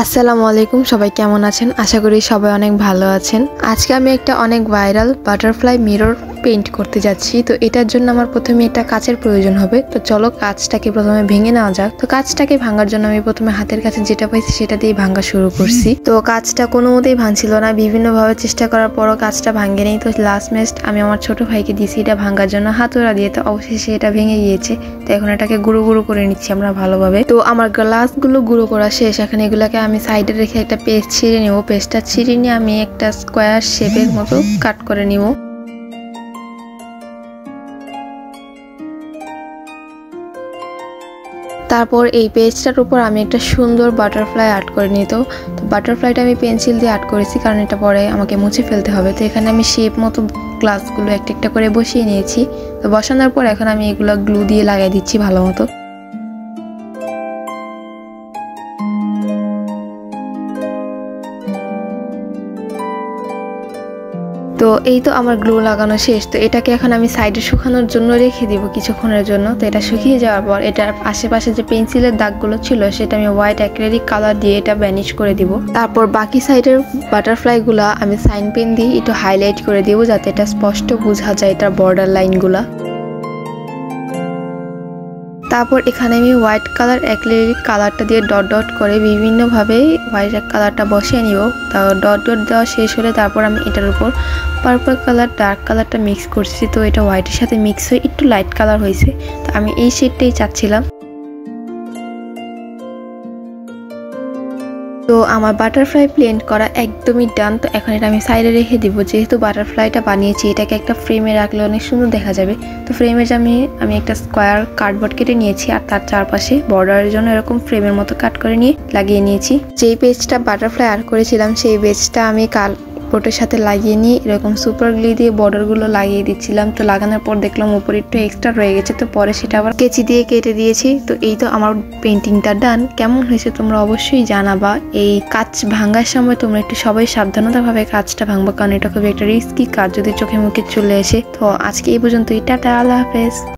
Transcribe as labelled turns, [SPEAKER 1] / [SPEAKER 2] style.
[SPEAKER 1] আসসালামু আলাইকুম, সবাই কেমন আছেন? আশা করি সবাই অনেক ভালো আছেন। আজকে আমি একটা অনেক ভাইরাল বাটারফ্লাই মিরর পেইন্ট করতে যাচ্ছি। তো এটার জন্য আমার প্রথমে একটা কাচের প্রয়োজন হবে। তো চলো কাচটাকে প্রথমে ভেঙে নেওয়া যাক। তো কাচটাকে ভাঙার জন্য আমি প্রথমে হাতের কাছে যেটা পাইছি সেটা দিয়ে ভাঙা শুরু করছি। তো কাচটা কোনো মতেই ভাঙছিল না, বিভিন্নভাবে চেষ্টা করার পরও কাচটা ভাঙে নেই। তো লাস্ট মেস্ট আমি আমার ছোট ভাইকে দিয়েছি এটা ভাঙার জন্য হাতুড়া দিয়ে। তো অবশেষে এটা ভেঙে গিয়েছে। তো এখন এটাকে গুঁড়ো গুঁড়ো করে নিচ্ছি আমরা ভালোভাবে। তো আমার গ্লাসগুলো গুঁড়ো করা শেষ। এখন এগুলাকে আমি সাইডে রেখে একটা পেস্ট ছিঁড়ে নেব। পেস্টটা ছিঁড়ে নিয়ে আমি একটা স্কোয়ার শেপের মতো কাট করে নিব। তারপর এই পেজটার উপর আমি একটা সুন্দর বাটারফ্লাই আর্ট করে নিত। তো বাটারফ্লাইটা আমি পেন্সিল দিয়ে আর্ট করেছি, কারণ এটা পরে আমাকে মুছে ফেলতে হবে। তো এখানে আমি শেপ মতো গ্লাসগুলো একটা একটা করে বসিয়ে নিয়েছি। তো বসানোর পর এখন আমি এগুলো গ্লু দিয়ে লাগাই দিচ্ছি ভালো মতো। তো এই তো আমার গ্লু লাগানো শেষ। তো এটাকে এখন আমি সাইডে শুকানোর জন্য রেখে দিব কিছুক্ষণের জন্য। তো এটা শুকিয়ে যাওয়ার পর এটার আশেপাশে যে পেন্সিলের দাগগুলো ছিল সেটা আমি হোয়াইট অ্যাক্রিলিক কালার দিয়ে এটা ভ্যানিশ করে দিব। তারপর বাকি সাইডের বাটারফ্লাইগুলা আমি সাইন পেন দিয়ে একটু হাইলাইট করে দিব, যাতে এটা স্পষ্ট বোঝা যায় এটার বর্ডার লাইনগুলা। তারপর এখানে আমি হোয়াইট কালার অ্যাক্রিলিক কালারটা দিয়ে ডট ডট করে বিভিন্নভাবে হোয়াইট কালারটা বসিয়ে নিব। তারপর ডট ডট দেওয়া শেষ হলে তারপর আমি এটার উপর পার্পল কালার ডার্ক কালারটা মিক্স করছি। তো এটা হোয়াইটের সাথে মিক্স হয়ে একটু লাইট কালার হয়েছে। তো আমি এই শেডটাই চাচ্ছিলাম। তো আমার বাটারফ্লাই প্লেন্ট করা একদমই ডান। তো এখন এটা আমি সাইডে রেখে দিব। যেহেতু বাটারফ্লাইটা বানিয়েছি এটাকে একটা ফ্রেমে রাখলে অনেক সুন্দর দেখা যাবে। তো ফ্রেমের আমি একটা স্কোয়ার কার্ডবোর্ড কেটে নিয়েছি, আর তার চারপাশে বর্ডারের জন্য এরকম ফ্রেমের মতো কাট করে নিয়ে লাগিয়ে নিয়েছি। যেই পেজটা বাটারফ্লাই আর্ট করেছিলাম সেই পেজটা আমি বোর্ডের সাথে লাগিয়ে নিয়ে এরকম সুপার গ্লু দিয়ে বর্ডারগুলো লাগিয়ে দিচ্ছিলাম। তো লাগানোর পর দেখলাম উপরে একটু এক্সট্রা রয়ে গেছে, তো পরে সেটা আবার কেচি দিয়ে কেটে দিয়েছি। তো এই তো আমার পেন্টিংটা ডান। কেমন হয়েছে তোমরা অবশ্যই জানাবা। এই কাচ ভাঙার সময় তোমরা একটু সবাই সাবধানতাভাবে কাজটা ভাঙবা, কারণ এটা খুবই একটা রিস্কি কাজ যদি চোখে মুখে চলে আসে। তো আজকে এই পর্যন্তই, টাটা, আল্লাহ হাফেজ।